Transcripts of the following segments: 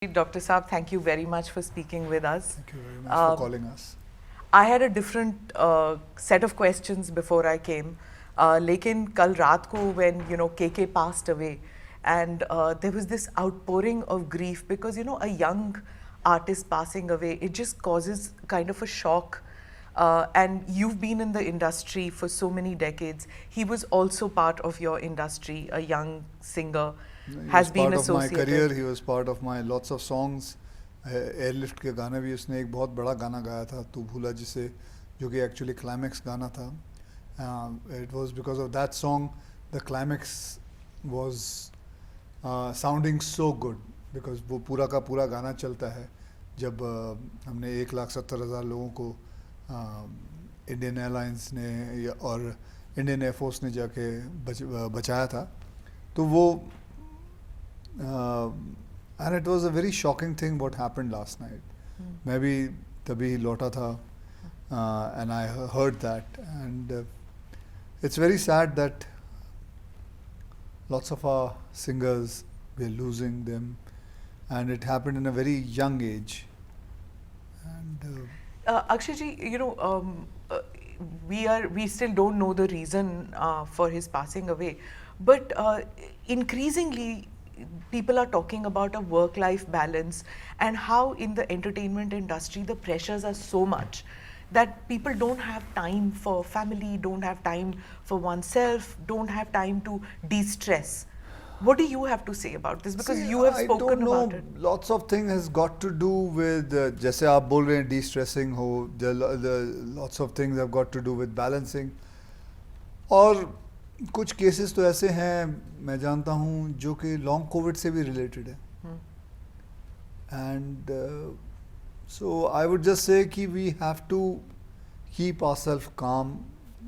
Dr. Saab, thank you very much for speaking with us. Thank you very much for calling us. I had a different set of questions before I came. लेकिन कल रात को when KK passed away, and there was this outpouring of grief because a young artist passing away, it just causes kind of a shock. And you've been in the industry for so many decades. He was also part of your industry, a young singer. Has been part of my career. He was part of my lots of songs. Airlift के गाने भी उसने एक बहुत बड़ा गाना गाया था तू भूला जिसे, जो कि एक्चुअली क्लाइमैक्स गाना था. It was because of that song the climax was sounding so good, because वो पूरा का पूरा गाना चलता है जब हमने 1,70,000 लोगों को इंडियन एयरलाइंस ने और इंडियन एयरफोर्स ने जाके बचाया था. तो वो and it was a very shocking thing what happened last night. Maybe तभी लौटा था and I heard that, and it's very sad that lots of our singers, we're losing them, and it happened in a very young age. And Akshay ji, we still don't know the reason for his passing away, but increasingly people are talking about a work-life balance and how in the entertainment industry the pressures are so much that people don't have time for family, don't have time for oneself, don't have time to de-stress. What do you have to say about this? Because you have spoken about it. Lots of things has got to do with जैसे आप बोल रहे हैं de-stressing हो, lots of things have got to do with balancing. और कुछ cases तो ऐसे हैं मैं जानता हूँ जो कि लॉन्ग कोविड से भी रिलेटेड है. And so I would just say कि we have to keep ourself calm,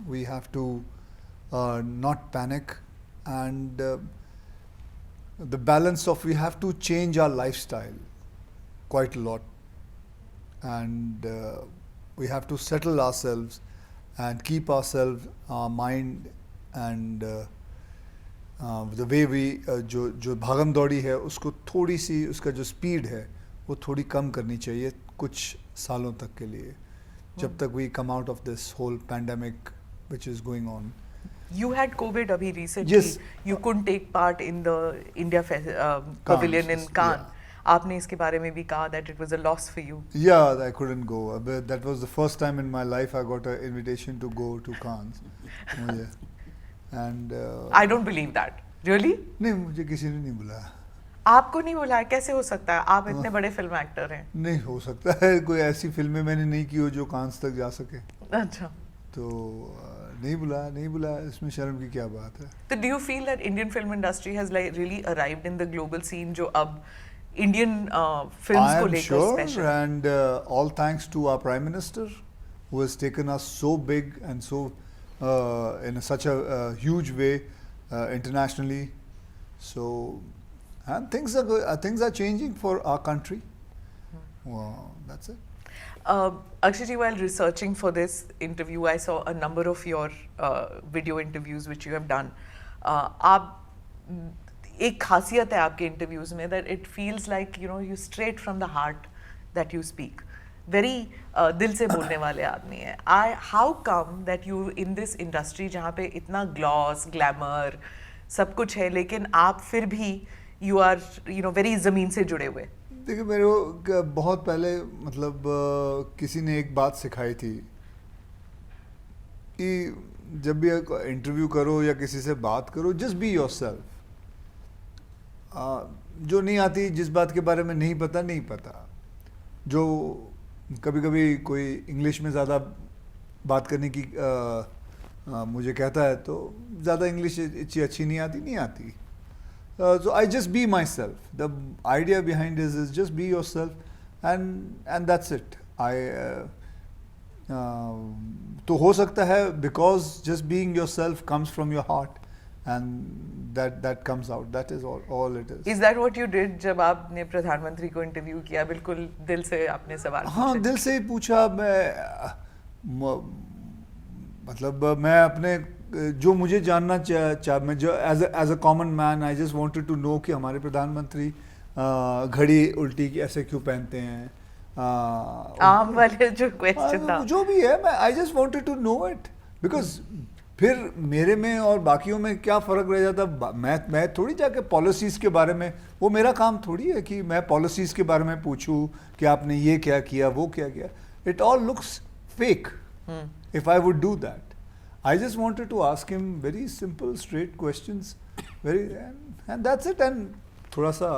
we have to not panic, and the balance of we have to change our lifestyle quite a lot, and we have to settle ourselves and keep ourselves our mind and the way we जो भागम दौड़ी है उसको थोड़ी सी उसका जो speed है वो थोड़ी कम करनी चाहिए कुछ सालों तक के लिए, जब तक we come out of this whole pandemic which is going on. You had COVID abhi recently. Yes. You couldn't take part in the India Pavilion in Cannes. Yeah. आपने इसके बारे में भी कहा that it was a loss for you. Yeah, I couldn't go. That was the first time in my life I got an invitation to go to Cannes. मुझे And I don't believe that. Really? नहीं, मुझे किसी ने नहीं बुलाया. आपको नहीं बुलाया? कैसे हो सकता है? आप इतने बड़े फिल्म एक्टर हैं. नहीं हो सकता है, कोई ऐसी फिल्में मैंने नहीं की हो जो कांस तक जा सके. अच्छा. तो नहीं बुलाया, इसमें शर्म की क्या बात है. तो do you feel that Indian film industry has like really arrived in the global scene जो अब Indian films को लेकर special? I am sure, and all thanks to our Prime Minister who has taken us so big and so in such a huge way internationally. So, and things are changing for our country. Well, that's it. Akshay ji, while researching for this interview, I saw a number of your video interviews which you have done. आप एक खासियत है आपके interviews में that it feels like you straight from the heart that you speak. Very दिल से बोलने वाले आदमी है. How come that you in this industry जहाँ पे इतना gloss, glamour सब कुछ है, लेकिन आप फिर भी you are very ज़मीन से जुड़े हुए? देखिए मेरे को बहुत पहले मतलब किसी ने एक बात सिखाई थी कि जब भी इंटरव्यू करो या किसी से बात करो, just be yourself. जो नहीं आती, जिस बात के बारे में नहीं पता, जो कभी कभी कोई इंग्लिश में ज़्यादा बात करने की मुझे कहता है तो ज़्यादा इंग्लिश अच्छी नहीं आती. So I just be myself. The idea behind this is just be yourself, and that's it. तो हो सकता है because just being yourself comes from your heart, and that comes out. That is all it is. Is that what you did जब आपने प्रधानमंत्री को interview किया? बिल्कुल दिल से आपने सवाल पूछे? हाँ, दिल से ही पूछा. मतलब मैं अपने जो मुझे जानना मैं जो as a common man I just wanted to know कि हमारे प्रधानमंत्री घड़ी उल्टी की ऐसे क्यों पहनते हैं, आम वाले जो क्वेश्चन था, जो भी है, मैं I just wanted to know it because फिर मेरे में और बाकियों में क्या फ़र्क रह जाता। मैं थोड़ी जाके पॉलिसीज़ के बारे में, वो मेरा काम थोड़ी है कि मैं पॉलिसीज़ के बारे में पूछूं कि आपने ये क्या किया, वो क्या किया। It all looks fake if I would do that. I just wanted to ask him very simple straight questions, very, and that's it. And थोड़ा सा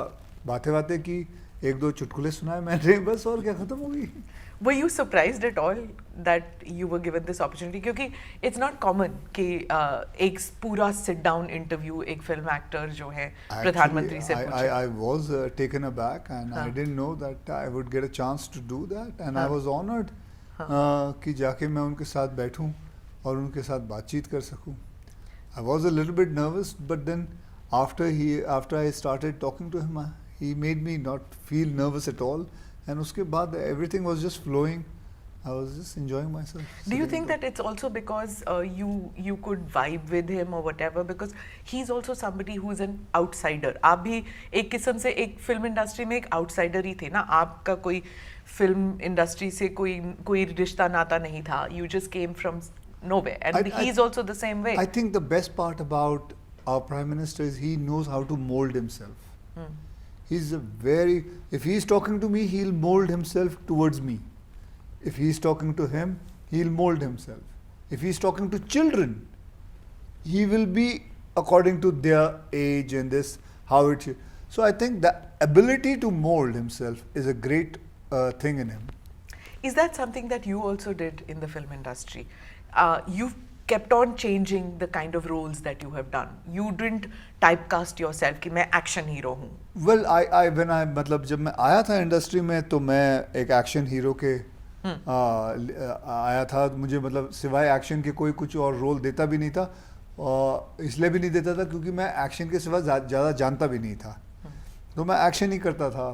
बातें की, एक दो चुटकुले सुनाए मैंने, बस, और क्या, ख़त्म हो गई। were you surprised at all that you were given this opportunity? क्योंकि it's not common कि एक पूरा sit down interview एक film actor जो है प्रधानमंत्री से पूछे। I was taken aback and I didn't know that I would get a chance to do that, and I was honored कि जाके मैं उनके साथ बैठूं और उनके साथ बातचीत कर सकूं। I was a little bit nervous, but then after I started talking to him, he made me not feel nervous at all, and उसके बाद everything was just flowing. I was just enjoying myself. Do you think that it's also because you could vibe with him or whatever, because he's also somebody who's an outsider? आप भी एक किस्म से एक film industry में एक outsider ही थे ना, आपका कोई फिल्म इंडस्ट्री से कोई रिश्ता नाता नहीं था, you just came from nowhere, and he's also the same way. I think the best part about our Prime Minister is he knows how to mold himself. He's a very, if he's talking to me, he'll mold himself towards me. If he's talking to him, he'll mold himself. If he's talking to children, he will be according to their age and this, how it should. So I think the ability to mold himself is a great thing in him. Is that something that you also did in the film industry? You've kept on changing the kind of roles that you have done. You didn't typecast yourself कि मैं action hero हूँ. Well, मतलब जब मैं आया था industry में तो मैं एक एक्शन हीरो के आया था। मुझे मतलब सिवाय एक्शन के कोई कुछ और रोल देता भी नहीं था, और इसलिए भी नहीं देता था क्योंकि मैं एक्शन के सिवा ज़्यादा जानता भी नहीं था, तो मैं एक्शन ही करता था।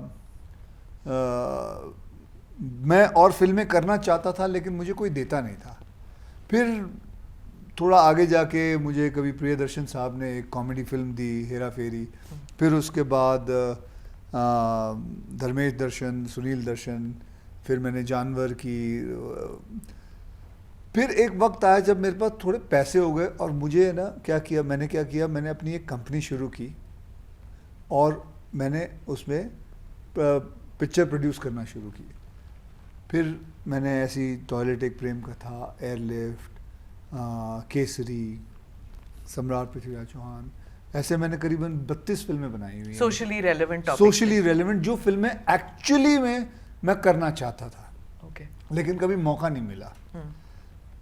मैं और फिल्में करना चाहता था लेकिन मुझे कोई देता नहीं था। फिर थोड़ा आगे जाके मुझे कभी प्रियदर्शन साहब ने एक कॉमेडी फिल्म दी, हेरा फेरी, फिर उसके बाद धर्मेश दर्शन, सुनील दर्शन, फिर मैंने जानवर की। फिर एक वक्त आया जब मेरे पास थोड़े पैसे हो गए और मुझे ना मैंने अपनी एक कंपनी शुरू की और मैंने उसमें पिक्चर प्रोड्यूस करना शुरू की। फिर मैंने ऐसी टॉयलेट एक प्रेम कथा, एयरलिफ्ट, केसरी, सम्राट पृथ्वीराज चौहान, ऐसे मैंने करीबन 32 फिल्में बनाई हुई हैं। Socially relevant topic, socially relevant जो फिल्में एक्चुअली में मैं करना चाहता था, लेकिन कभी मौका नहीं मिला।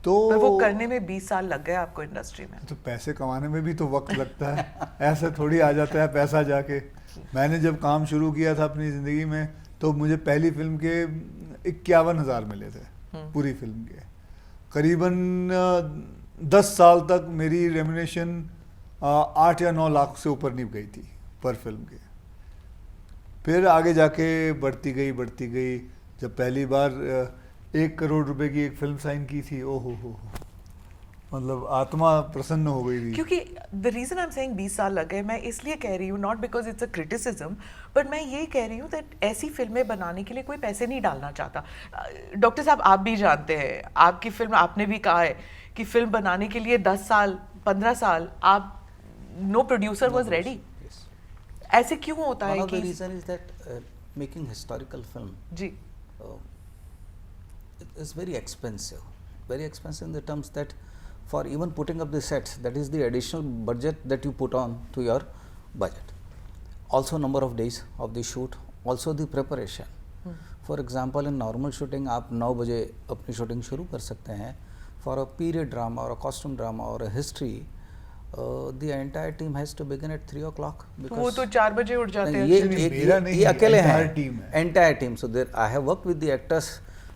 तो वो करने में 20 साल लग गए आपको इंडस्ट्री में। तो पैसे कमाने में भी तो वक्त लगता है, ऐसे थोड़ी आ जाता है पैसा जाके। मैंने जब काम शुरू किया था अपनी ज़िंदगी में तो मुझे पहली फिल्म के 51,000 मिले थे, पूरी फिल्म के। करीबन 10 साल तक मेरी रेम्यूनेशन 8 या 9 लाख से ऊपर नहीं गई थी पर फिल्म के। फिर आगे जाके बढ़ती गई। जब पहली बार 1 करोड़ रुपए की एक फिल्म साइन की थी, ओहो हो, मतलब आत्मा प्रसन्न हो गई थी। क्योंकि the reason I am saying 20 साल लग गए, मैं इसलिए कह रही हूँ, not because it's a criticism, but मैं ये कह रही हूँ दैट ऐसी फिल्में बनाने के लिए कोई पैसे नहीं डालना चाहता। डॉक्टर साहब, आप भी जानते हैं, आपकी फिल्म, आपने भी कहा है कि फिल्म बनाने के लिए 10 साल 15 साल आप, नो प्रोड्यूसर वाज रेडी। ऐसे क्यों होता है? One of the reason is that making historical film ji is very expensive in the terms that for even putting up the sets, that is the additional budget that you put on to your budget. Also number of days of the shoot, also the preparation. For example, in normal shooting आप 9 बजे अपनी shooting शुरू कर सकते हैं. For a period drama or a costume drama or a history, the entire team has to begin at 3 o'clock. वो तो 4 बजे उठ जाते हैं। ये अकेले हैं, team है। entire team. So there I have worked with the actors.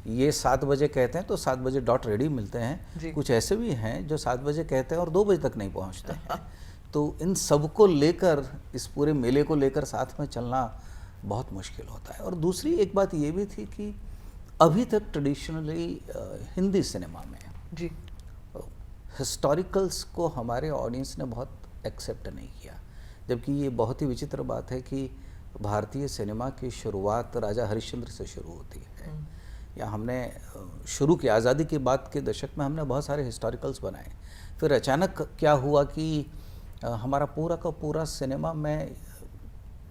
ये 7 बजे कहते हैं तो 7 बजे डॉट रेडी मिलते हैं। कुछ ऐसे भी हैं जो 7 बजे कहते हैं और 2 बजे तक नहीं पहुंचते हैं। तो इन सबको लेकर, इस पूरे मेले को लेकर साथ में चलना बहुत मुश्किल होता है। और दूसरी एक बात ये भी थी कि अभी तक ट्रेडिशनली हिंदी सिनेमा में जी हिस्टोरिकल्स को हमारे ऑडियंस ने बहुत एक्सेप्ट नहीं किया, जबकि ये बहुत ही विचित्र बात है कि भारतीय सिनेमा की शुरुआत राजा हरिश्चंद्र से शुरू होती है। या हमने शुरू किया आज़ादी के बाद के दशक में, हमने बहुत सारे हिस्टोरिकल्स बनाए। फिर अचानक क्या हुआ कि हमारा पूरा का पूरा सिनेमा, मैं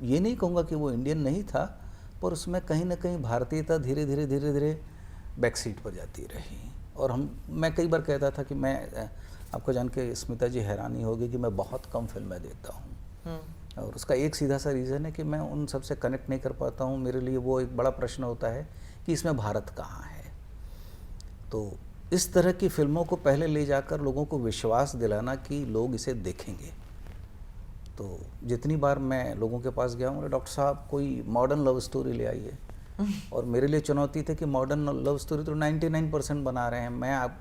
ये नहीं कहूँगा कि वो इंडियन नहीं था, पर उसमें कहीं ना कहीं भारतीयता धीरे धीरे बैक सीट पर जाती रही। और मैं कई बार कहता था कि मैं, आपको जान के स्मिता जी हैरानी होगी कि मैं बहुत कम फिल्में देता हूँ। और उसका एक सीधा सा रीज़न है कि मैं उन सब से कनेक्ट नहीं कर पाता हूँ। मेरे लिए वो एक बड़ा प्रश्न होता है कि इसमें भारत कहाँ है। तो इस तरह की फिल्मों को पहले ले जाकर लोगों को विश्वास दिलाना कि लोग इसे देखेंगे। तो जितनी बार मैं लोगों के पास गया हूँ, डॉक्टर साहब कोई मॉडर्न लव स्टोरी ले आइए, और मेरे लिए चुनौती थी कि मॉडर्न लव स्टोरी तो 99% बना रहे हैं, मैं आप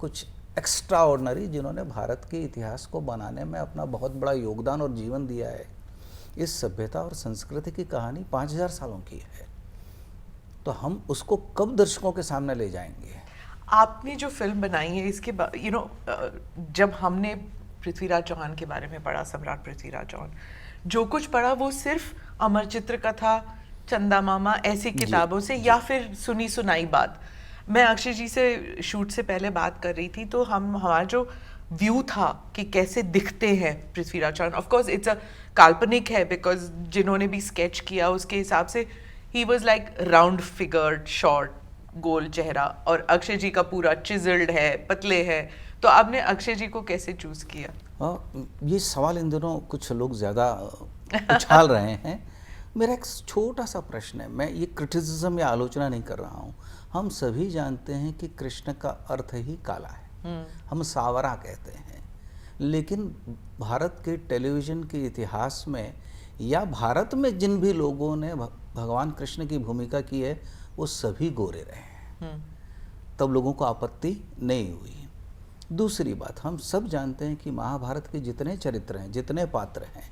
कुछ एक्स्ट्रा ऑर्डिनरी जिन्होंने भारत के इतिहास को बनाने में अपना बहुत बड़ा योगदान और जीवन दिया है। इस सभ्यता और संस्कृति की कहानी 5000 सालों की है, तो हम उसको कब दर्शकों के सामने ले जाएंगे। आपने जो फिल्म बनाई है इसके बाद जब हमने पृथ्वीराज चौहान के बारे में पढ़ा, सम्राट पृथ्वीराज चौहान, जो कुछ पढ़ा वो सिर्फ अमर चित्र कथा, चंदा मामा ऐसी किताबों से या फिर सुनी सुनाई बात। मैं अक्षय जी से शूट से पहले बात कर रही थी, तो हमारा जो व्यू था कि कैसे दिखते हैं Prithviraj Chauhan, of course it's a काल्पनिक है, बिकॉज जिन्होंने भी स्केच किया उसके हिसाब से ही was like round figured, short, गोल चेहरा, और अक्षय जी का पूरा चिजल्ड है, पतले है। तो आपने अक्षय जी को कैसे चूज किया? ये सवाल इन दिनों कुछ लोग ज़्यादा उछाल रहे हैं। मेरा एक छोटा सा प्रश्न है, मैं ये क्रिटिसिज्म या आलोचना नहीं कर रहा हूँ। हम सभी जानते हैं कि कृष्ण का अर्थ ही काला है, हम सावरा कहते हैं, लेकिन भारत के टेलीविज़न के इतिहास में या भारत में जिन भी लोगों ने भगवान कृष्ण की भूमिका की है वो सभी गोरे रहे हैं, तब लोगों को आपत्ति नहीं हुई। दूसरी बात, हम सब जानते हैं कि महाभारत के जितने चरित्र हैं, जितने पात्र हैं,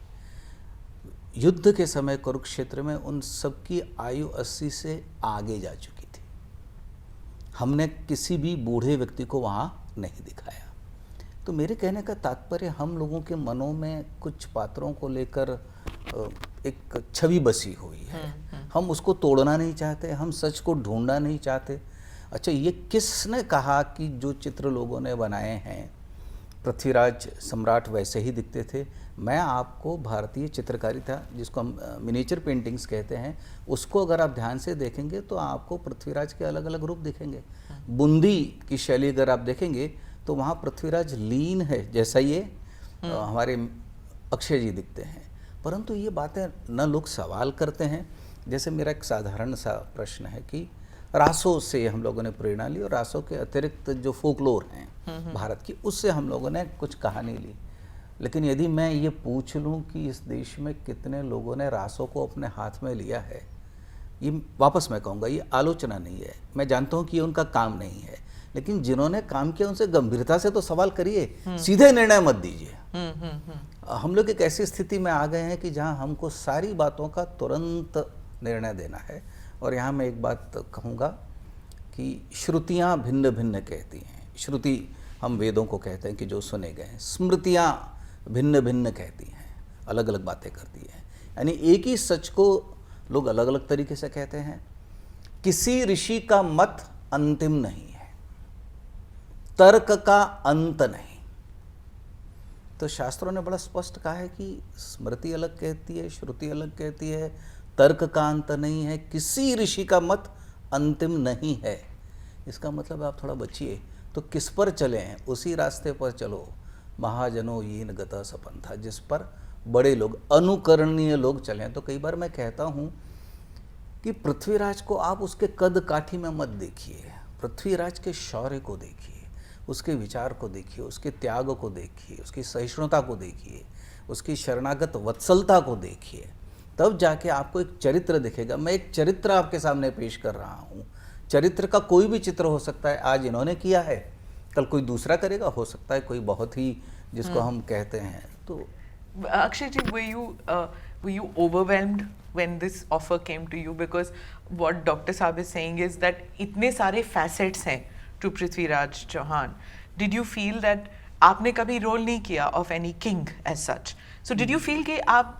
युद्ध के समय कुरुक्षेत्र में उन सब की आयु 80 से आगे जा चुकी थी। हमने किसी भी बूढ़े व्यक्ति को वहाँ नहीं दिखाया। तो मेरे कहने का तात्पर्य, हम लोगों के मनों में कुछ पात्रों को लेकर एक छवि बसी हुई है, हम उसको तोड़ना नहीं चाहते, हम सच को ढूंढना नहीं चाहते। अच्छा, ये किसने कहा कि जो चित्र लोगों ने बनाए हैं पृथ्वीराज सम्राट वैसे ही दिखते थे? मैं आपको भारतीय चित्रकारिता, जिसको हम मिनिएचर पेंटिंग्स कहते हैं, उसको अगर आप ध्यान से देखेंगे तो आपको पृथ्वीराज के अलग अलग रूप दिखेंगे। बूंदी की शैली अगर आप देखेंगे तो वहाँ पृथ्वीराज लीन है, जैसा ये हमारे अक्षय जी दिखते हैं। परंतु ये बातें न लोग सवाल करते हैं। जैसे मेरा एक साधारण सा प्रश्न है कि रासों से हम लोगों ने प्रेरणा ली, और रासों के अतिरिक्त जो फोकलोर हैं भारत की, उससे हम लोगों ने कुछ कहानी ली। लेकिन यदि मैं ये पूछ लूँ कि इस देश में कितने लोगों ने रासों को अपने हाथ में लिया है, ये वापस मैं कहूँगा ये आलोचना नहीं है। मैं जानता हूँ कि ये उनका काम नहीं है, लेकिन जिन्होंने काम किया उनसे गंभीरता से तो सवाल करिए, सीधे निर्णय मत दीजिए। हम लोग एक ऐसी स्थिति में आ गए हैं कि जहाँ हमको सारी बातों का तुरंत निर्णय देना है। और यहाँ मैं एक बात कहूँगा कि श्रुतियाँ भिन्न भिन्न कहती हैं। श्रुति हम वेदों को कहते हैं कि जो सुने गए हैं, स्मृतियाँ भिन्न भिन्न कहती हैं, अलग अलग बातें करती हैं। यानी एक ही सच को लोग अलग अलग तरीके से कहते हैं। किसी ऋषि का मत अंतिम नहीं है, तर्क का अंत नहीं। तो शास्त्रों ने बड़ा स्पष्ट कहा है कि स्मृति अलग कहती है, श्रुति अलग कहती है, तर्क का अंत नहीं है, किसी ऋषि का मत अंतिम नहीं है। इसका मतलब आप थोड़ा बचिए, तो किस पर चले हैं? उसी रास्ते पर चलो, महाजनो येन गतः सपंथा, जिस पर बड़े लोग, अनुकरणीय लोग चले हैं। तो कई बार मैं कहता हूँ कि पृथ्वीराज को आप उसके कद काठी में मत देखिए, पृथ्वीराज के शौर्य को देखिए, उसके विचार को देखिए, उसके त्याग को देखिए, उसकी सहिष्णुता को देखिए, उसकी शरणागत वत्सलता को देखिए, तब जाके आपको एक चरित्र दिखेगा। मैं एक चरित्र आपके सामने पेश कर रहा हूँ। चरित्र का कोई भी चित्र हो सकता है, आज इन्होंने किया है, कल कोई दूसरा करेगा, हो सकता है कोई बहुत ही जिसको हम कहते हैं। तो Akshay ji, were you overwhelmed when this offer came to you? Because what Dr. Saab is saying is that इतने सारे facets हैं to Prithviraj Chauhan. Did you feel that आपने कभी रोल नहीं किया of any king as such? So did you feel कि आप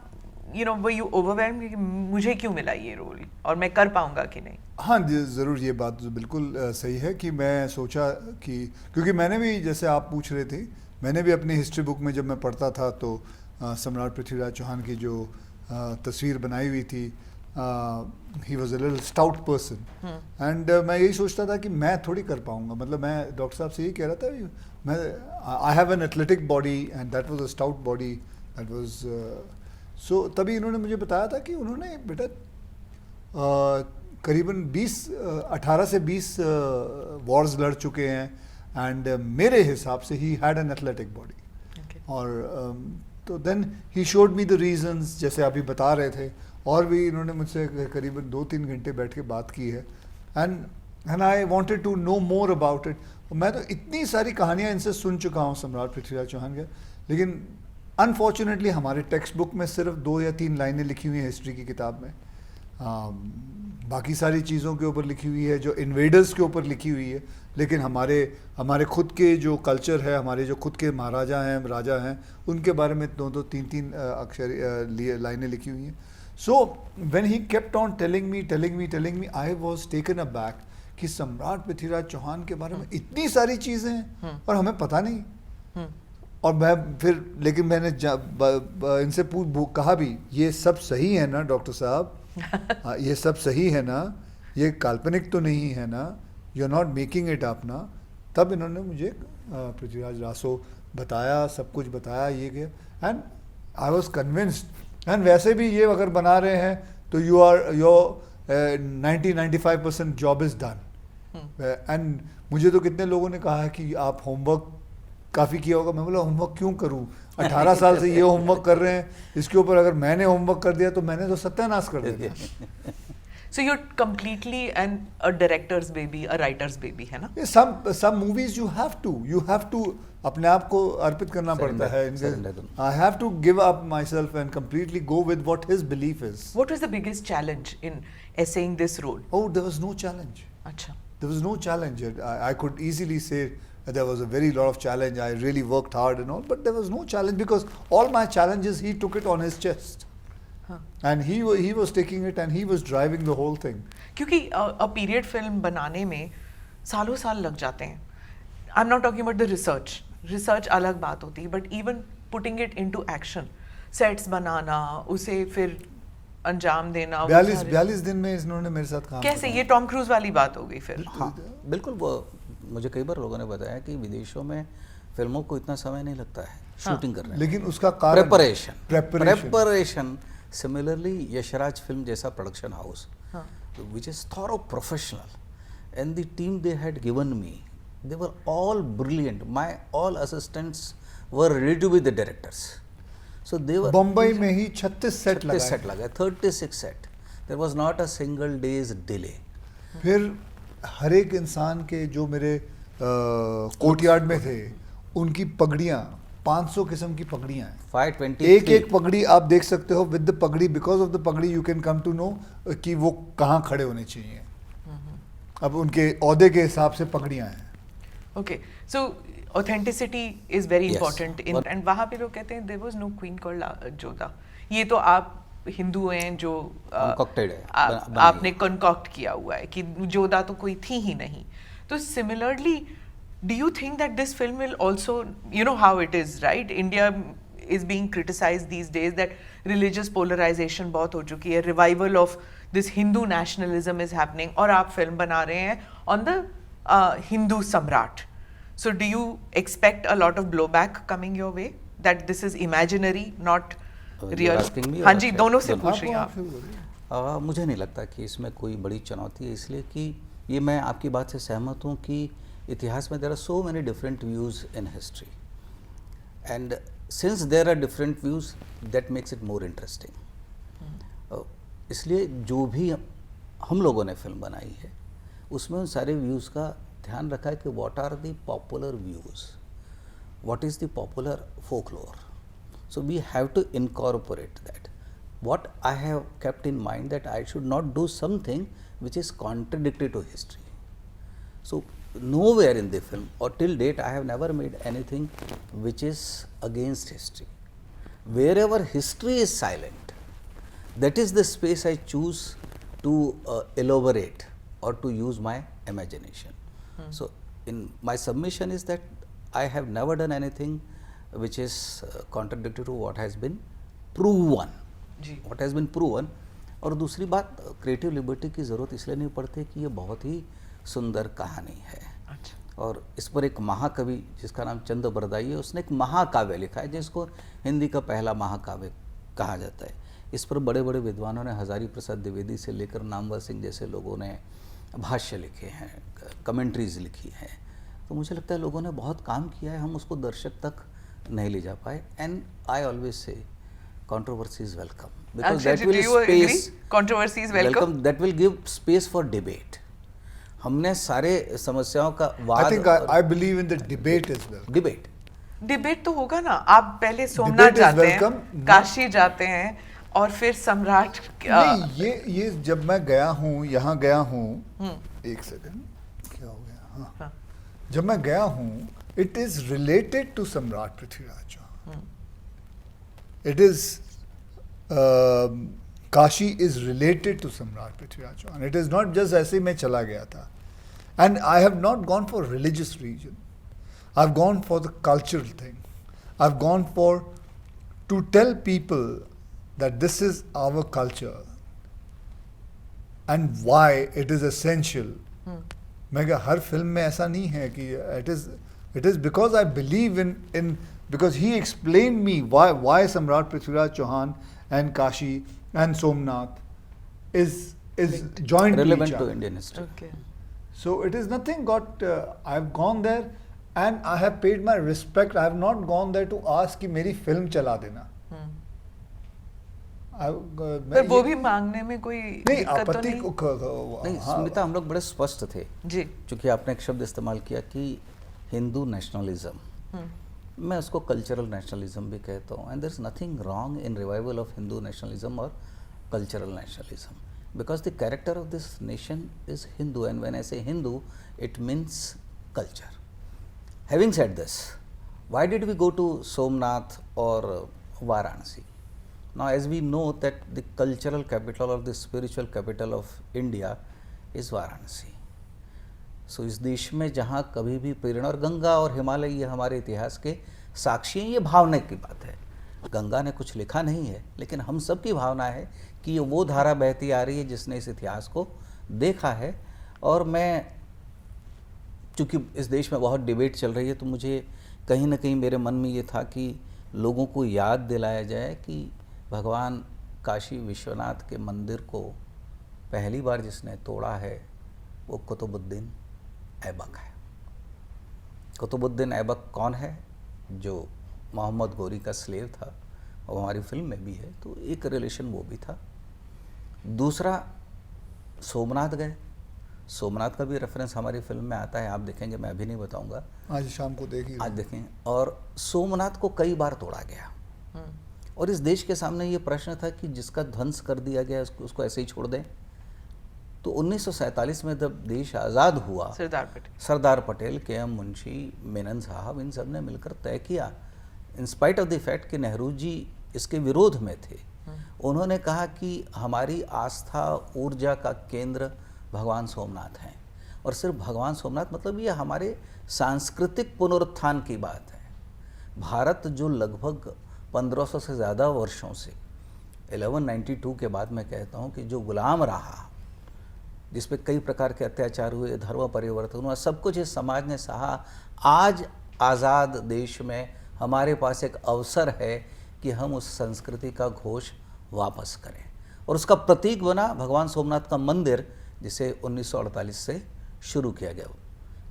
you know, were you overwhelmed कि मुझे क्यों मिला ये रोल और मैं कर पाऊंगा कि नहीं? हाँ जी, ज़रूर ये बात तो बिल्कुल सही है कि मैं सोचा कि क्योंकि मैंने भी, जैसे आप पूछ रहे थे, मैंने भी अपनी हिस्ट्री बुक में जब मैं पढ़ता था तो सम्राट पृथ्वीराज चौहान की जो तस्वीर बनाई हुई थी, he was a little stout person, and मैं यही सोचता था कि मैं थोड़ी कर पाऊंगा, मतलब मैं डॉक्टर साहब से यही कह रहा था, मैं I have an athletic body and that was a stout body, that was so तभी इन्होंने मुझे बताया था कि उन्होंने बेटा करीबन 18 से 20 वॉर्स लड़ चुके हैं, एंड मेरे हिसाब से he had an athletic body. Okay. और तो then he showed me the reasons, जैसे अभी बता रहे थे, और भी इन्होंने मुझसे करीबन 2-3 घंटे बैठ के बात की है, and I wanted to know more about it. मैं तो इतनी सारी कहानियाँ इनसे सुन चुका हूँ सम्राट पृथ्वीराज चौहान के, लेकिन अनफॉर्चुनेटली हमारे टेक्स्ट बुक में सिर्फ 2 या 3 लाइनें लिखी हुई हैं हिस्ट्री की किताब में। बाकी सारी चीज़ों के ऊपर लिखी हुई है, जो इन्वेडर्स के ऊपर लिखी हुई है, लेकिन हमारे खुद के जो कल्चर है, हमारे जो खुद के महाराजा हैं, राजा हैं, उनके बारे में 2-2, 3-3 अक्षर लाइनें लिखी हुई हैं। So when he kept on telling me, I was taken aback कि सम्राट पृथ्वीराज चौहान के बारे में इतनी सारी चीज़ें हैं और हमें पता नहीं। और मैं फिर, लेकिन मैंने इनसे कहा भी, ये सब सही है ना डॉक्टर साहब, ये सब सही है ना, ये काल्पनिक तो नहीं है ना, you are not making it up ना। तब इन्होंने मुझे पृथ्वीराज रासो बताया, सब कुछ बताया, ये गया, and I was convinced. And वैसे भी ये अगर बना रहे हैं तो your 90-95% job is done. And मुझे तो कितने लोगों ने कहा है कि आप होमवर्क काफ़ी किया होगा। मैं बोला होमवर्क क्यों करूं, 18 साल से ये होमवर्क कर रहे हैं, इसके ऊपर अगर मैंने होमवर्क कर दिया तो मैंने तो सत्यानाश कर दिया। So you're completely a director's baby, a writer's baby, है ना? Some movies you have to अपने आप को अर्पित करना पड़ता है। I have to give up myself and completely go with what his belief is. What was the biggest challenge in essaying this role? Oh, there was no challenge. अच्छा. There was no challenge. I could easily say there was a very lot of challenge. I really worked hard and all, but there was no challenge because all my challenges he took it on his chest. And he was taking it and he was driving the whole thing. क्योंकि a period film बनाने में सालों साल लग जाते हैं. I'm not talking about the research. Research अलग बात होती है, but even putting it into action, sets बनाना, उसे फिर अंजाम देना। 42 दिन में इन्होंने मेरे साथ काम कैसे? ये टॉम क्रूज वाली बात हो गई फिर। हाँ बिल्कुल। वो मुझे कई बार लोगों ने बताया कि विदेशों में फिल्मों को इतना समय नहीं लगता है शूटिंग करने में, लेकिन उसका कारण प्रेपरेशन। सिमिलरली यशराज फिल्म जैसा production house which is thorough professional, and the team they had given me, they were all brilliant. My all assistants were ready to be the directors. So they were Bombay में ही 36 set लगाए, 36 set. There was not a single day's delay. फिर हर एक इंसान के जो मेरे courtyard में थे, उनकी पगड़ियाँ 500 किस्म की पगड़ियाँ हैं। 523 एक पगड़ी आप देख सकते हो विद द पगड़ी, बिकॉज ऑफ द पगड़ी you can come to know कि वो कहाँ खड़े होने चाहिए। अब उनके ओहदे के हिसाब से पगड़ियाँ हैं। Okay, so authenticity is very Yes. Important in, and वहाँ पे लोग कहते हैं there was no queen called Jodha. ये तो आप हिंदू हैं जो Concocted है, आपने कंकॉक्ट किया हुआ है कि जोधा तो कोई थी ही नहीं। तो similarly do you think that this film will also, you know how it is, right? India is being criticized these days that religious polarization बहुत हो चुकी है, revival of this Hindu nationalism is happening, और आप film बना रहे हैं on the Hindu Samrat. So do you expect a lot of blowback coming your way that this is imaginary, not You're real? asking me हाँ or जी, क्या? दोनों से दोनों। पूछ रही हैं आप। मुझे नहीं लगता कि इसमें कोई बड़ी चुनौती है, इसलिए कि ये मैं आपकी बात से सहमत हूँ कि इतिहास में there are so many different views in history, and since there are different views that makes it more interesting. इसलिए जो भी हम लोगों ने फिल्म बनाई है उसमें उन सारे व्यूज़ का ध्यान रखा है कि what are the popular views, what is the popular folklore, so we have to incorporate that. What I have kept in mind that I should not do something which is contradictory to history. So nowhere in the film or till date I have never made anything which is against history. Wherever history is silent, that is the space I choose to elaborate or to use my imagination. So in my submission is that I have never done anything which is contradictory to what has been proven. जी. What has been proven. और दूसरी बात, creative liberty की ज़रूरत इसलिए नहीं पड़ती कि ये बहुत ही सुंदर कहानी है. अच्छा. और इस पर एक महाकवि जिसका नाम चंद बरदाई है, उसने एक महाकाव्य लिखा है जिसको हिंदी का पहला महाकाव्य कहा जाता है. इस पर बड़े बड़े विद्वानों ने, हजारी प्रसाद द्विवेदी से लेकर नामवर सिंह जैसे लोगों ने भाष्य लिखे हैं, कमेंट्रीज लिखी हैं. तो मुझे लगता है लोगों ने बहुत काम किया है, हम उसको दर्शक तक नहीं ले जा पाए. And I always say controversy is welcome, because Akshay that ji, will do you agree? space Controversy is welcome? that will give space for debate. हमने सारे समस्याओं का I वाद think I believe in the debate as well. Debate debate तो होगा ना. आप पहले सोमनाथ is जाते हैं, welcome. काशी जाते हैं, और फिर सम्राट. नहीं, ये जब मैं गया हूँ, यहाँ गया हूँ, एक सेकंड, क्या हो गया, हाँ, जब मैं गया हूँ, it is related to सम्राट Prithviraj Chauhan. It is Kashi is related to सम्राट Prithviraj Chauhan. It is not just ऐसे मैं चला गया था. And I have not gone for religious reason. I've gone for the cultural thing. I've gone for to tell people that this is our culture and why it is essential. मैं कहा हर film में ऐसा नहीं है कि it is because I believe in because he explained me why सम्राट Prithviraj Chauhan and Kashi and Somnath is joined to relevant each to other. Indian history. Okay. So it is nothing got. I've gone there and I have paid my respect. I have not gone there to ask कि मेरी film चला देना. पर वो भी मांगने में कोई नहीं, दिक्कत तो आपत्ति नहीं? नहीं हाँ, स्मिता, हम लोग बड़े स्पष्ट थे. जी. चूंकि आपने एक शब्द इस्तेमाल किया कि हिंदू नेशनलिज्म, मैं उसको कल्चरल नेशनलिज्म भी कहता हूँ. And there is nothing wrong in revival of Hindu nationalism और cultural nationalism, because the character of this nation is Hindu. And when I say Hindu, it means culture. Having said this, why did we go to Somnath और Varanasi? Now, as we know that the cultural capital or the spiritual capital of India is Varanasi. So, इस देश में जहाँ कभी भी प्रेरणा, और गंगा और हिमालय ये हमारे इतिहास के साक्षी हैं, ये भावना की बात है. गंगा ने कुछ लिखा नहीं है, लेकिन हम सब की भावना है कि ये वो धारा बहती आ रही है जिसने इस इतिहास को देखा है. और मैं, चूँकि इस देश में बहुत डिबेट चल रही है, तो मुझे कहीं ना कहीं मेरे मन में ये था कि लोगों को याद दिलाया जाए कि भगवान काशी विश्वनाथ के मंदिर को पहली बार जिसने तोड़ा है वो कुतुबुद्दीन ऐबक है. कुतुबुद्दीन ऐबक कौन है? जो मोहम्मद गोरी का स्लेव था, और हमारी फिल्म में भी है, तो एक रिलेशन वो भी था. दूसरा, सोमनाथ गए. सोमनाथ का भी रेफरेंस हमारी फिल्म में आता है, आप देखेंगे, मैं अभी नहीं बताऊंगा, आज शाम को देखिए. आज देखें. और सोमनाथ को कई बार तोड़ा गया, और इस देश के सामने ये प्रश्न था कि जिसका ध्वंस कर दिया गया उसको ऐसे ही छोड़ दें. तो 1947 में जब देश आज़ाद हुआ, सरदार पटेल, के.एम. मुंशी, मेनन साहब, इन सब ने मिलकर तय किया, in spite of the fact कि नेहरू जी इसके विरोध में थे. उन्होंने कहा कि हमारी आस्था, ऊर्जा का केंद्र भगवान सोमनाथ हैं, और सिर्फ भगवान सोमनाथ मतलब ये हमारे सांस्कृतिक पुनरुत्थान की बात है. भारत जो लगभग 1500 से ज़्यादा वर्षों से, 1192 के बाद मैं कहता हूँ कि जो गुलाम रहा, जिस पे कई प्रकार के अत्याचार हुए, धर्म परिवर्तन हुआ, सब कुछ इस समाज ने सहा. आज आज़ाद देश में हमारे पास एक अवसर है कि हम उस संस्कृति का घोष वापस करें, और उसका प्रतीक बना भगवान सोमनाथ का मंदिर, जिसे 1948 से शुरू किया गया.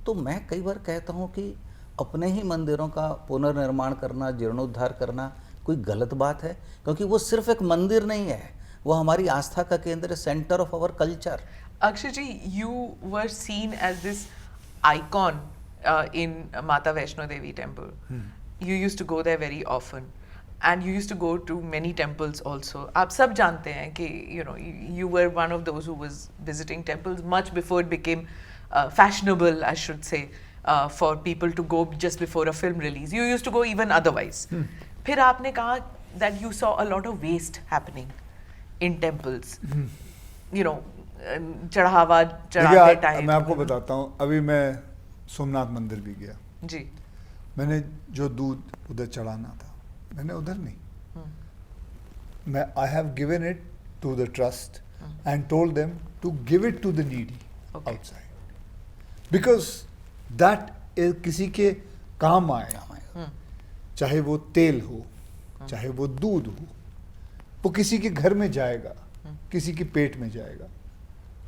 तो मैं कई बार कहता हूँ कि अपने ही मंदिरों का पुनर्निर्माण करना, जीर्णोद्धार करना कोई गलत बात है, क्योंकि वो सिर्फ एक मंदिर नहीं है, वो हमारी आस्था का केंद्र, centre of our culture. Akshay ji, you were seen as this icon in Mata Vaishno Devi temple. You used to go there very often, and you used to go to many temples also. आप सब जानते हैं कि you were one of those who was visiting temples much before it became fashionable, I should say, for people to go just before a film release. You used to go even otherwise. फिर आपने कहा that you saw a lot of waste happening in temples? You know, चढ़ावा देखिए चढ़ाते time. मैं आपको बताता हूँ, अभी मैं सोमनाथ मंदिर भी गया, जी. मैंने जो दूध उधर चढ़ाना था मैंने उधर नहीं, मैं I have given it to the trust and told them to give it to the needy Okay. Outside, because that किसी के काम आएगा, चाहे वो तेल हो चाहे वो दूध हो, वो किसी के घर में जाएगा, किसी के पेट में जाएगा.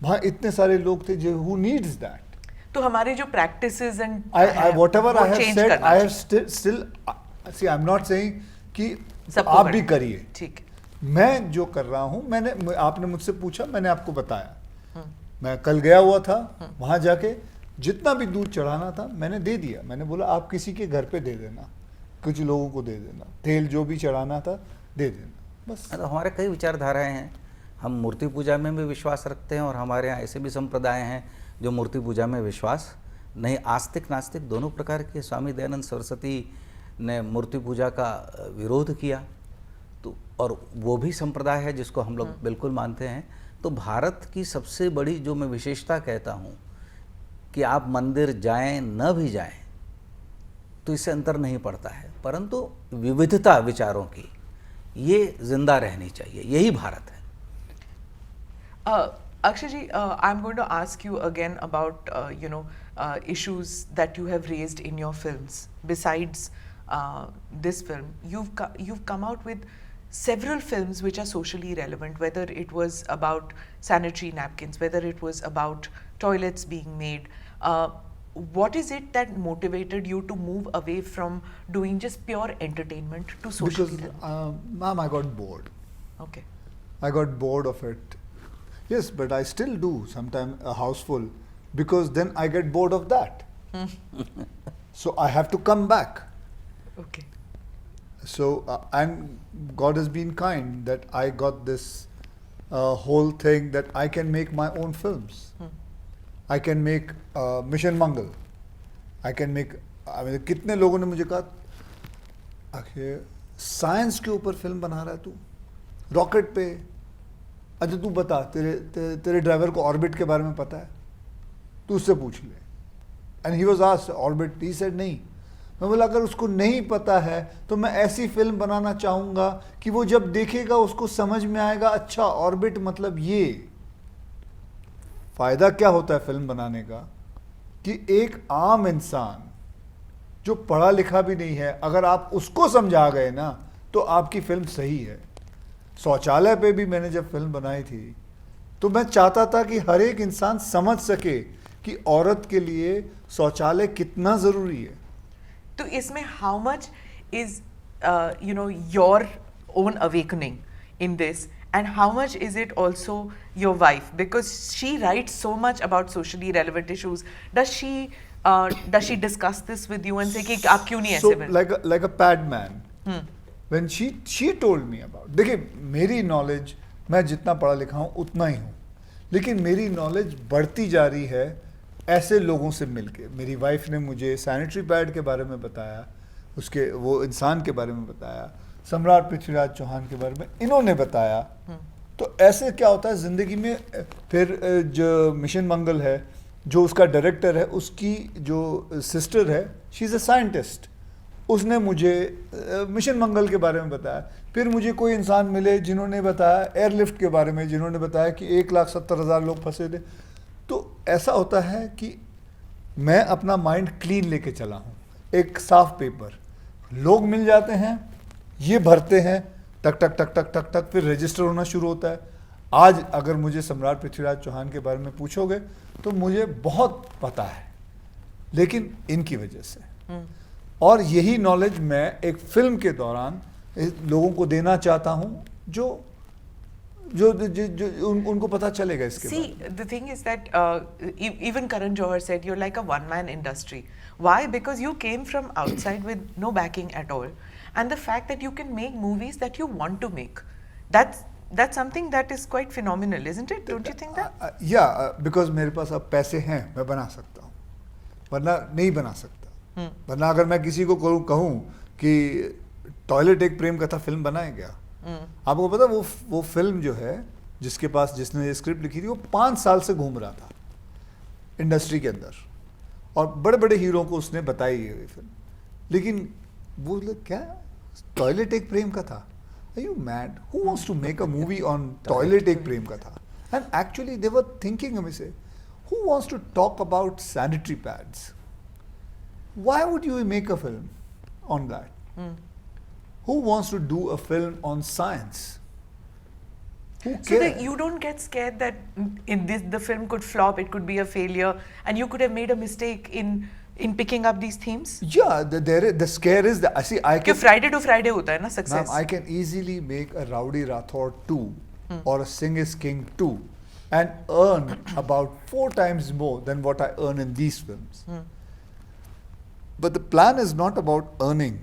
वहाँ इतने सारे लोग थे जो हु नीड्स दैट. तो हमारे जो practices and I whatever वो I have change said, करना I have चाहिए. still see, I'm not saying कि सबको आप भी करना. करिए. ठीक है. मैं जो कर रहा हूँ, आपने मुझसे पूछा, मैंने आपको बताया. मैं कल गया हुआ था, वहाँ जाके जितना भी दूध चढ़ाना था मैंने दे दिया. मैंने बोला आप किसी के घर पे दे देना, कुछ लोगों को दे देना, तेल जो भी चढ़ाना था दे देना, बस. तो हमारे कई विचारधाराएं हैं. हम मूर्ति पूजा में भी विश्वास रखते हैं और हमारे यहाँ ऐसे भी संप्रदाय हैं जो मूर्ति पूजा में विश्वास नहीं, आस्तिक नास्तिक दोनों प्रकार के. स्वामी दयानंद सरस्वती ने मूर्ति पूजा का विरोध किया, तो और वो भी संप्रदाय है जिसको हम लोग बिल्कुल मानते हैं. तो भारत की सबसे बड़ी जो मैं विशेषता कहता हूँ कि आप मंदिर जाएं न भी जाएं तो इससे अंतर नहीं पड़ता है, परंतु विविधता विचारों की ये जिंदा रहनी चाहिए, यही भारत है. Akshay ji, I'm going to ask you again about issues that you have raised in your films. Besides this film, you've come out with several films which are socially relevant, whether it was about sanitary napkins, whether it was about toilets being made. What is it that motivated you to move away from doing just pure entertainment to socially Because relevant? ma'am, I got bored. Okay. I got bored of it. Yes, but I still do sometimes a house full, because then I get bored of that. So I have to come back. Okay. So and God has been kind that I got this whole thing that I can make my own films. I can make Mission Mangal. I can make. I mean, कितने लोगों ने मुझे कहा, आखिर science के ऊपर film बना रहा है तू, रॉकेट पे. अच्छा तू बता, तेरे ड्राइवर को ऑर्बिट के बारे में पता है? तू उससे पूछ ले. And he was asked orbit, he said नहीं. मैं बोला अगर उसको नहीं पता है तो मैं ऐसी फिल्म बनाना चाहूँगा कि वो जब देखेगा उसको समझ में आएगा, अच्छा ऑर्बिट मतलब ये. फ़ायदा क्या होता है फिल्म बनाने का कि एक आम इंसान जो पढ़ा लिखा भी नहीं है, अगर आप उसको समझा गए ना तो आपकी फिल्म सही है. शौचालय पे भी मैंने जब फिल्म बनाई थी तो मैं चाहता था कि हर एक इंसान समझ सके कि औरत के लिए शौचालय कितना ज़रूरी है. तो इसमें how much is your own awakening in this, and how much is it also your wife, because she writes so much about socially relevant issues. Does she discuss this with you and say कि आप क्यों नहीं So ऐसे बन? like a pad man, when she told me about, देखिए मेरी knowledge, मैं जितना पढ़ा लिखा हूँ उतना ही हूँ, लेकिन मेरी नॉलेज बढ़ती जा रही है ऐसे लोगों से मिलके. मेरी वाइफ ने मुझे सैनिटरी पैड के बारे में बताया, उसके वो इंसान के बारे में बताया, सम्राट पृथ्वीराज चौहान के बारे में इन्होंने बताया. तो ऐसे क्या होता है ज़िंदगी में. फिर जो मिशन मंगल है, जो उसका डायरेक्टर है, उसकी जो सिस्टर है, शी इज़ अ साइंटिस्ट, उसने मुझे मिशन मंगल के बारे में बताया. फिर मुझे कोई इंसान मिले जिन्होंने बताया एयरलिफ्ट के बारे में, जिन्होंने बताया कि 1,70,000 लोग फंसे थे. तो ऐसा होता है कि मैं अपना माइंड क्लीन लेके चला हूँ, एक साफ पेपर. लोग मिल जाते हैं, ये भरते हैं, टक टक टक टक टक टक, फिर रजिस्टर होना शुरू होता है. आज अगर मुझे सम्राट पृथ्वीराज चौहान के बारे में पूछोगे तो मुझे बहुत पता है, लेकिन इनकी वजह से. और यही नॉलेज मैं एक फिल्म के दौरान लोगों को देना चाहता हूँ, जो उनको पता चलेगा इसके बारे में. See, the thing is that even Karan Johar said you're like a one-man industry. Why? Because you came from outside with no backing at all, and the fact that you can make movies that you want to make, that's something that is quite phenomenal, isn't it? Don't you think that? Yeah, because मेरे पास अब पैसे हैं, मैं बना सकता हूँ, वरना नहीं बना सकता. वरना अगर मैं किसी को कहूँ कि टॉयलेट एक प्रेम कथा फिल्म बनाए क्या, आपको पता वो फिल्म जो है जिसके पास जिसने ये स्क्रिप्ट लिखी थी वो 5 साल से घूम रहा था इंडस्ट्री के अंदर और बड़े बड़े हीरो को उसने बताई ये फिल्म, लेकिन वो लोग क्या टॉयलेट एक प्रेम का था. Are you mad? Who wants to make a movie on toilet एक प्रेम का था? And actually they were thinking of say, who wants to talk about sanitary pads? Why would you make a film on that? Who wants to do a film on science? Who So cares? that you don't get scared that in this the film could flop, it could be a failure, and you could have made a mistake in picking up these themes. Yeah, the scare is that see I कि can Friday to Friday होता है ना ma'am, success. I can easily make a Rowdy Rathod 2 or a Sing is King 2 and earn about 4 times more than what I earn in these films. But the plan is not about earning.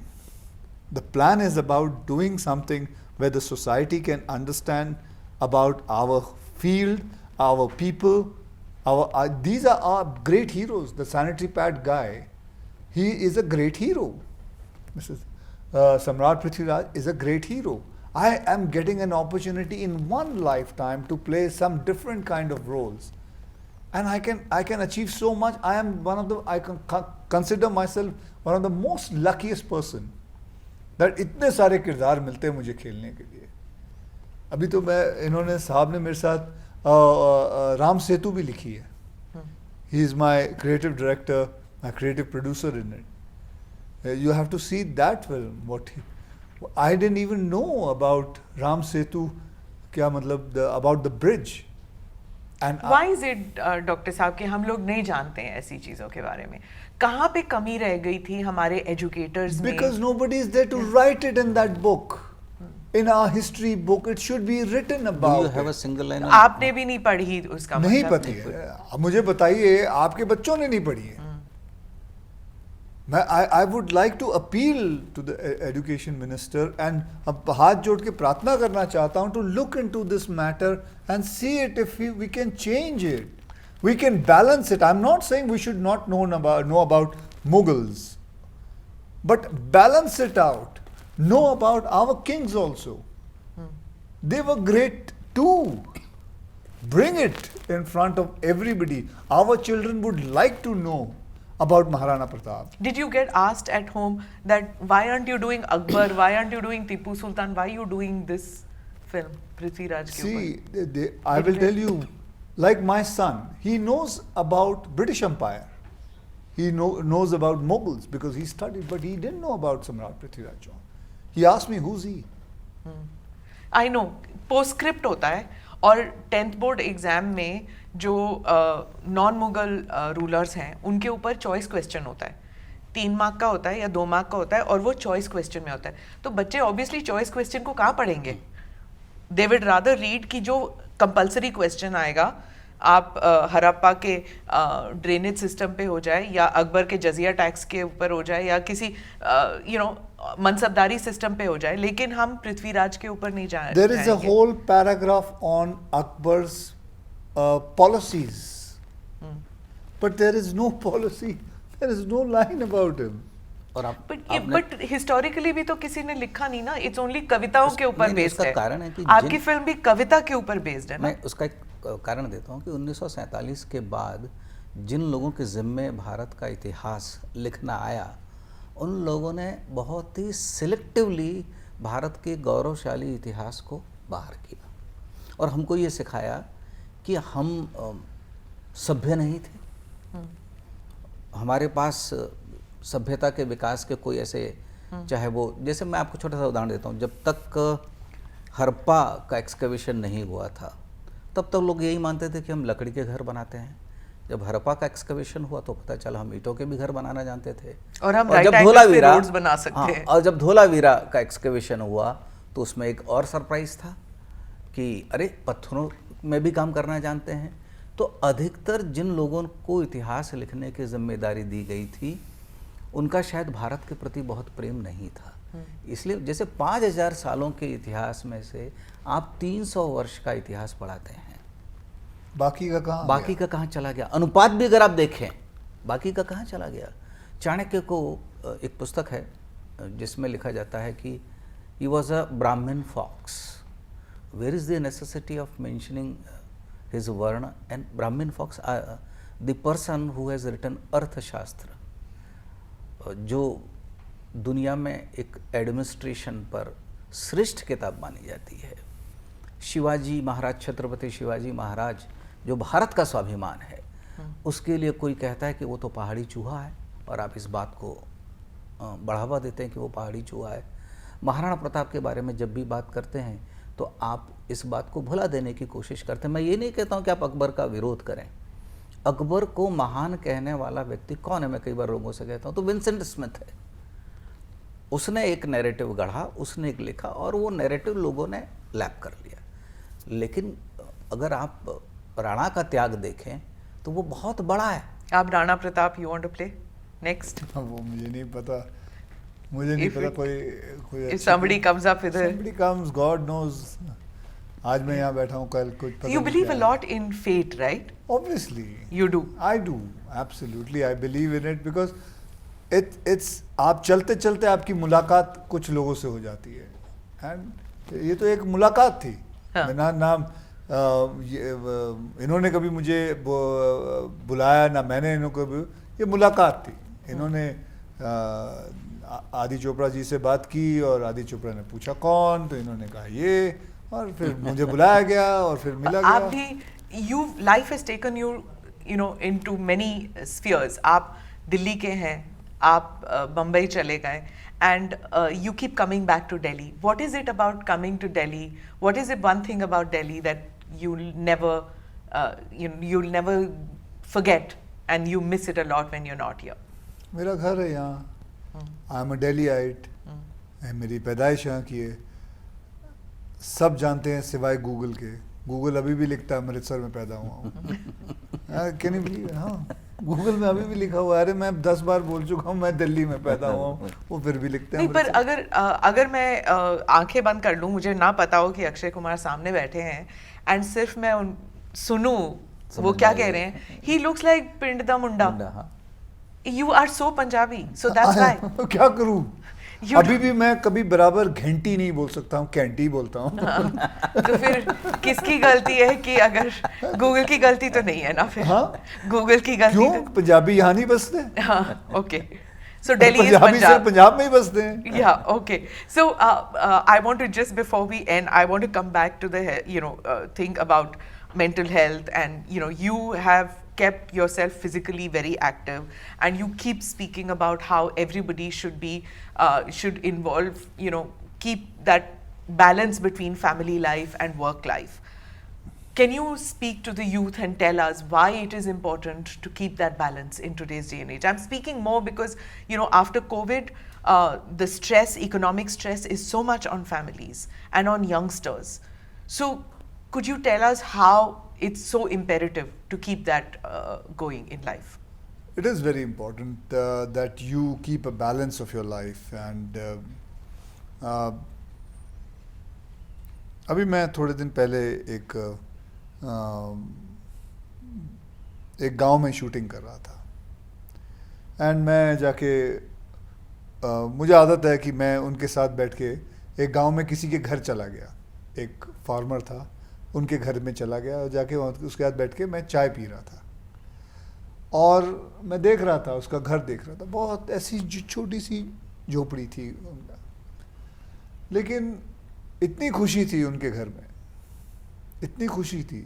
The plan is about doing something where the society can understand about our field, our people. These are our great heroes. The sanitary pad guy, he is a great hero. Mrs. Samrat Prithviraj is a great hero. I am getting an opportunity in one lifetime to play some different kind of roles, and I can achieve so much. I am one of the I can consider myself one of the most luckiest person that इतने सारे किरदार मिलते हैं मुझे खेलने के लिए. अभी तो मैं इन्होंने साहब ने मेरे साथ राम सेतु भी लिखी है. He is my creative director, my creative producer in it. You have to see that film. I didn't even know about Ram Setu, क्या मतलब about the bridge. And Why is it, doctor साहब, कि हम लोग नहीं जानते हैं ऐसी चीज़ों के बारे में? कहाँ पे कमी रह गई थी हमारे एजुकेटर्स में? because nobody is there to write it in that book. In our history book, it should be written Do about. you have a it. single line? आपने भी नहीं पढ़ी उसका नहीं मतलब? पता है. अब मुझे बताइए आपके बच्चों ने नहीं पढ़ी है. I would like to appeal to the education minister and अब हाथ जोड़ के प्रार्थना करना चाहता हूँ to look into this matter and see it if we can change it. We can balance it. I'm not saying we should not know about Mughals, but balance it out. Know about our kings also. They were great too. Bring it in front of everybody. Our children would like to know about Maharana Pratap. Did you get asked at home that why aren't you doing Akbar? Why aren't you doing Tipu Sultan? Why are you doing this film, Prithviraj ke upar? See, I will tell you, like my son, he knows about British Empire. He knows about Mughals because he studied, but he didn't know about Samrat Prithviraj Chauhan. He asked me, who's he? I know PostScript होता है और 10th board exam में जो non Mughal rulers हैं उनके ऊपर choice question होता है. 3 मार्क का होता है या 2 मार्क का होता है और वो चॉइस क्वेश्चन में होता है. तो बच्चे ऑब्वियसली चॉइस क्वेश्चन को कहाँ पढ़ेंगे? दे विड रादर रीड कि जो कंपलसरी क्वेश्चन आएगा आप हड़प्पा के ड्रेनेज सिस्टम पे हो जाए या अकबर के जजिया टैक्स के ऊपर हो जाए या किसी मनसबदारी सिस्टम पे हो जाए, लेकिन हम पृथ्वीराज के ऊपर नहीं जाए. There is a whole paragraph on Akbar's policies. But there is no policy. There is no line about him. और आप बट हिस्टोरिकली भी तो किसी ने लिखा नहीं ना. इट्स ओनली कविताओं के ऊपर नहीं, बेस्ड उसका है. कारण है कि आपकी फिल्म भी कविता के ऊपर बेस्ड है ना. मैं उसका एक कारण देता हूँ कि 1947 के बाद जिन लोगों के ज़िम्मे भारत का इतिहास लिखना आया उन लोगों ने बहुत ही सिलेक्टिवली भारत के गौरवशाली इतिहास को बाहर किया और हमको ये सिखाया कि हम सभ्य नहीं थे. हमारे पास सभ्यता के विकास के कोई ऐसे चाहे वो जैसे मैं आपको छोटा सा उदाहरण देता हूँ. जब तक हड़प्पा का एक्सकवेशन नहीं हुआ था तब तक लोग यही मानते थे कि हम लकड़ी के घर बनाते हैं. जब हड़प्पा का एक्सकवेशन हुआ तो पता चला हम ईंटों के भी घर बनाना जानते थे. और हम जब राइट एंगल पे धोलावीरा रोड्स बना सकते हैं. और जब धोलावीरा का एक्सकवेशन हुआ तो उसमें एक और सरप्राइज था कि अरे पत्थरों में भी काम करना जानते हैं. तो अधिकतर जिन लोगों को इतिहास लिखने की जिम्मेदारी दी गई थी उनका शायद भारत के प्रति बहुत प्रेम नहीं था. इसलिए जैसे 5000 सालों के इतिहास में से आप 300 वर्ष का इतिहास पढ़ाते हैं, बाकी का कहाँ चला गया? अनुपात भी अगर आप देखें बाकी का कहाँ चला गया? चाणक्य को एक पुस्तक है जिसमें लिखा जाता है कि he was a Brahmin fox. Where is the necessity of mentioning his Varna and Brahmin fox? The person who has written Arthashastra, जो दुनिया में एक एडमिनिस्ट्रेशन पर श्रेष्ठ किताब मानी जाती है, शिवाजी महाराज, छत्रपति शिवाजी महाराज जो भारत का स्वाभिमान है, उसके लिए कोई कहता है कि वो तो पहाड़ी चूहा है और आप इस बात को बढ़ावा देते हैं कि वो पहाड़ी चूहा है। महाराणा प्रताप के बारे में जब भी बात करते हैं तो आप इस बात को भुला देने की कोशिश करते हैं। मैं ये नहीं कहता हूँ कि आप अकबर का विरोध करें। अकबर को महान कहने वाला व्यक्ति कौन है? मैं कई बार लोगों से कहता हूँ तो विंसेंट स्मिथ है। उसने एक नैरेटिव गढ़ा, उसने एक लिखा और वो नैरेटिव लोगों ने लैप कर लिया। लेकिन अगर आप राणा का त्याग देखें तो वो बहुत बड़ा है। आप Rana Pratap you want to play next? वो मुझे नहीं पता, मुझे नहीं पता। कोई if somebody comes up with a somebody comes, God knows। आज मैं यहाँ बैठा हूँ, कल कुछ पता you नहीं believe क्या a है। lot in fate, right? Obviously You do. I do, absolutely I believe in it because it's आप चलते चलते आपकी मुलाकात कुछ लोगों से हो जाती है एंड ये तो एक मुलाकात थी। हाँ। नाम इन्होंने कभी मुझे बुलाया ना मैंने इन्हों को भी, ये मुलाकात थी। इन्होंने आदि चोपड़ा जी से बात की और आदि चोपड़ा ने पूछा कौन, तो इन्होंने कहा ये, और फिर मुझे बुलाया गया और फिर मिला गया। आप भी life has taken you know into many spheres. आप दिल्ली के हैं, आप बम्बई चले गए and you keep coming back to Delhi. What is it about coming to Delhi? What is the one thing about Delhi that you'll never you'll never forget and you miss it a lot when you're not here? मेरा घर है यहाँ, I am a डेलीआइट, मेरी पैदाइश यहाँ की है। सब जानते हैं सिवाय गूगल के। गूगल अभी भी लिखता है अमृतसर में पैदा हुआ हूँ। Can you believe? हाँ, गूगल में अभी भी लिखा हुआ है। अरे मैं 10 बार बोल चुका हूँ मैं दिल्ली में पैदा हुआ हूँ, वो फिर भी लिखते हैं नहीं, पर अमृतसर। अगर मैं आंखें बंद कर लूँ, मुझे ना पता हो कि अक्षय कुमार सामने बैठे हैं एंड सिर्फ मैं सुनूं वो क्या कह रहे हैं, ही लुक्स लाइक पिंड दा मुंडा। You are so Punjabi, so that's why. क्या करूँ? You अभी भी मैं कभी बराबर घंटी नहीं बोल सकता हूँ, कैंटी बोलता हूँ। तो फिर किसकी गलती है कि अगर गूगल की गलती तो नहीं है ना फिर? हाँ? गूगल की गलती क्यों? पंजाबी यहाँ नहीं बसते? हाँ, okay. So Delhi is Punjabi सिर्फ Punjab. पंजाब में ही बसते हैं। Yeah, okay. So I want to just before we end, I want to come back to the thing about mental health, and you have kept yourself physically very active, and you keep speaking about how everybody should be should involve keep that balance between family life and work life. Can you speak to the youth and tell us why it is important to keep that balance in today's day and age? I'm speaking more because, after COVID, the stress, economic stress is so much on families and on youngsters. So could you tell us how it's so imperative to keep that going in life? It is very important that you keep a balance of your life, and अभी मैं थोड़े दिन पहले एक गांव में shooting कर रहा था, एंड मैं जाके मुझे आदत है कि मैं उनके साथ बैठ के एक गांव में किसी के घर चला गया, एक फार्मर था, उनके घर में चला गया और जाके उसके साथ बैठ के मैं चाय पी रहा था और मैं देख रहा था, उसका घर देख रहा था। बहुत ऐसी छोटी सी झोपड़ी थी उनका, लेकिन इतनी खुशी थी उनके घर में, इतनी खुशी थी,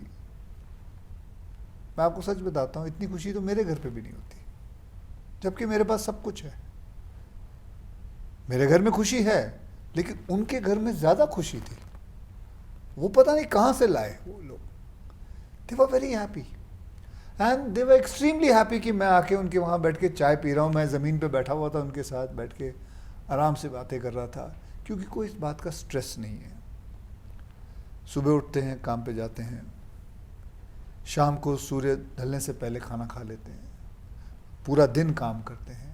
मैं आपको सच बताता हूँ, इतनी खुशी तो मेरे घर पे भी नहीं होती, जबकि मेरे पास सब कुछ है। मेरे घर में खुशी है, लेकिन उनके घर में ज़्यादा खुशी थी। वो पता नहीं कहाँ से लाए वो लोग। They were very happy and they were extremely happy कि मैं आके उनके वहाँ बैठ के चाय पी रहा हूँ। मैं ज़मीन पे बैठा हुआ था, उनके साथ बैठ के आराम से बातें कर रहा था, क्योंकि कोई इस बात का स्ट्रेस नहीं है। सुबह उठते हैं, काम पे जाते हैं, शाम को सूर्य ढलने से पहले खाना खा लेते हैं, पूरा दिन काम करते हैं।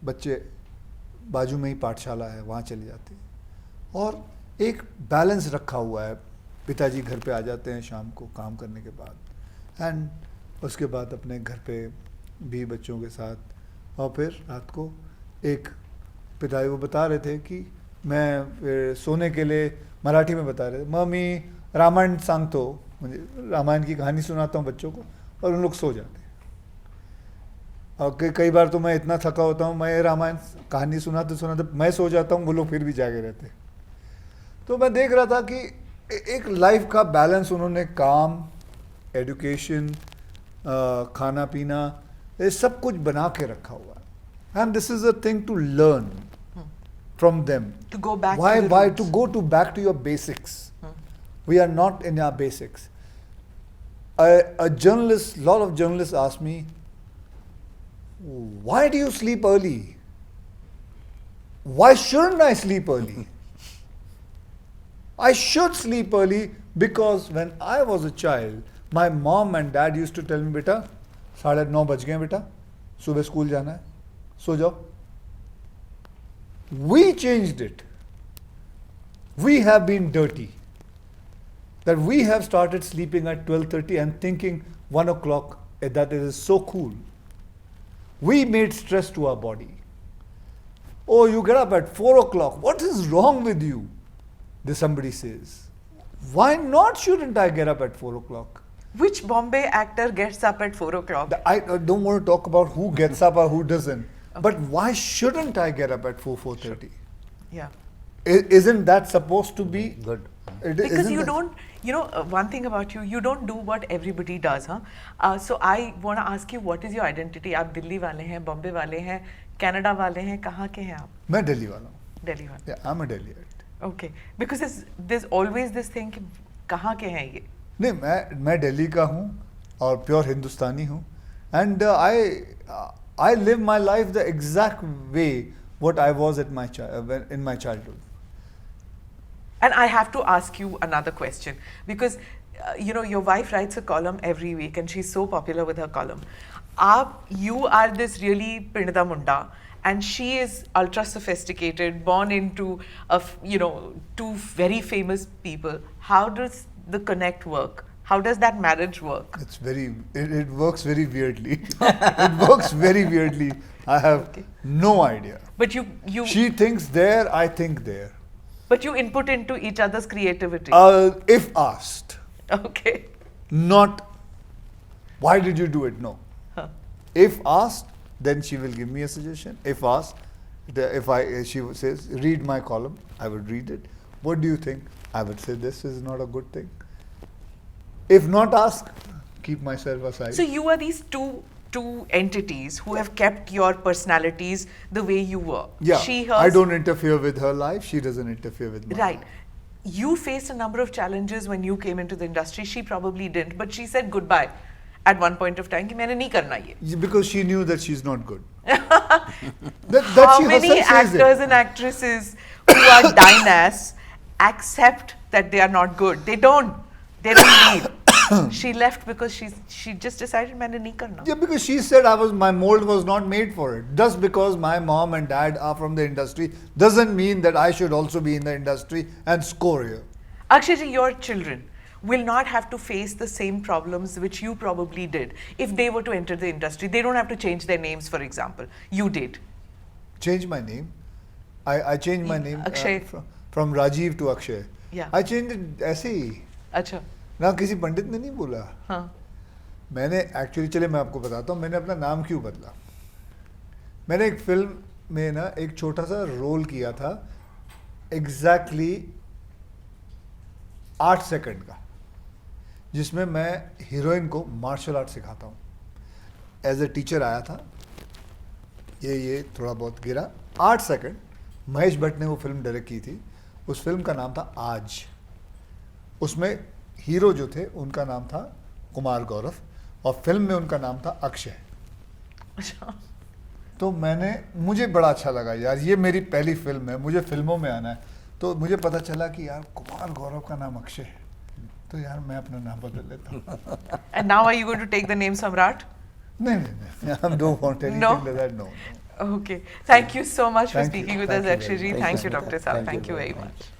बच्चे बाजू में ही पाठशाला है, वहाँ चले जाते हैं, और एक बैलेंस रखा हुआ है। पिताजी घर पे आ जाते हैं शाम को काम करने के बाद, एंड उसके बाद अपने घर पे भी बच्चों के साथ, और फिर रात को एक पिताजी वो बता रहे थे कि मैं फिर सोने के लिए मराठी में बता रहे थे, मम्मी रामायण सांगतो, मुझे रामायण की कहानी सुनाता हूँ बच्चों को, और उन लोग सो जाते हैं। और कई बार तो मैं इतना थका होता हूँ, मैं रामायण कहानी सुनाते सुनाते मैं सो जाता हूँ, वो लोग फिर भी जागे रहते हैं। तो मैं देख रहा था कि एक लाइफ का बैलेंस उन्होंने काम, एजुकेशन, खाना पीना, ये सब कुछ बना के रखा हुआ है। And this is a thing to learn from them. To go back Why to the why roots. to go to back to your basics? We are not in our basics. A journalist, lot of journalists ask me, why do you sleep early? Why shouldn't I sleep early? I should sleep early because when I was a child, my mom and dad used to tell me, बेटा 9:30 बज गए बेटा, सुबह school जाना है, सो जाओ. We changed it. We have been dirty. That we have started sleeping at 12:30 and thinking 1 o'clock that it is so cool. We made stress to our body. Oh, you get up at 4 o'clock. What is wrong with you? Somebody says. Why not shouldn't I get up at 4 o'clock? Which Bombay actor gets up at 4 o'clock? I don't want to talk about who gets up or who doesn't. But why shouldn't I get up at 4:30? Yeah. Isn't that supposed to be Good. Because isn't you that- don't, one thing about you, you don't do what everybody does, huh? So I want to ask you, what is your identity? आप दिल्ली वाले हैं, बॉम्बे वाले हैं, Canada वाले हैं, कहाँ के हैं आप? मैं दिल्ली वाला हूँ. दिल्ली वाले. Yeah, I'm a Delhiite. Okay. Because there's always this thing कि कहाँ के हैं ये? नहीं, मैं दिल्ली का हूँ और प्योर हिंदुस्तानी हूँ. And I live my life the exact way what I was at in my childhood. And I have to ask you another question because your wife writes a column every week and she's so popular with her column. You are this really Prinida Munda and she is ultra sophisticated, born into two very famous people. How does the connect work? How does that marriage work? It works very weirdly. It works very weirdly. I have no idea. But you She thinks there, I think there. but you input into each other's creativity. If asked. Okay. Not, why did you do it? No. Huh. If asked, then she will give me a suggestion. If asked, she says, read my column, I would read it. What do you think? I would say, this is not a good thing. If not asked, keep myself aside. So you are these two entities who have kept your personalities the way you were. Yeah, She, hers. I don't interfere with her life. She doesn't interfere with mine. Right. You faced a number of challenges when you came into the industry. She probably didn't, but she said goodbye at one point of time कि मैंने नहीं करना ये. Because she knew that she's not good. How she many herself says actors it. and actresses who are dynasts accept that they are not good? They don't. They don't leave. She left because she just decided मैंने नहीं करना. Yeah, because she said my mold was not made for it. Just because my mom and dad are from the industry doesn't mean that I should also be in the industry and score here. Akshay, your children will not have to face the same problems which you probably did if they were to enter the industry. They don't have to change their names, for example. You did. Change my name. I changed my name Akshay. From Rajiv to Akshay. Yeah. I changed it ऐसे ही. अच्छा. ना किसी पंडित ने नहीं बोला. हाँ. मैंने actually, चले मैं आपको बताता हूँ मैंने अपना नाम क्यों बदला. मैंने एक फिल्म में ना एक छोटा सा रोल किया था, एग्जैक्टली 8 सेकंड का, जिसमें मैं हीरोइन को मार्शल आर्ट सिखाता हूँ. एज ए टीचर आया था, ये थोड़ा बहुत गिरा. 8 सेकंड. महेश भट्ट ने वो फिल्म डायरेक्ट की थी. उस फिल्म का नाम था आज. उसमें हीरो जो थे उनका नाम था कुमार गौरव और फिल्म में उनका नाम था अक्षय. अच्छा. तो मुझे बड़ा अच्छा लगा यार, ये मेरी पहली फिल्म है, मुझे फिल्मों में आना है. तो मुझे पता चला कि यार कुमार गौरव का नाम अक्षय है, तो यार मैं अपना नाम बदल लेता हूँ. And now are you going to take the name Samrat? नहीं, I don't want anything No? like that. No. Okay. Thank you so much for Thank you. speaking with Thank us, you Akshay ji. very much. Thank you, Thank you. Dr. Saab. Thank you Thank you very very much. much.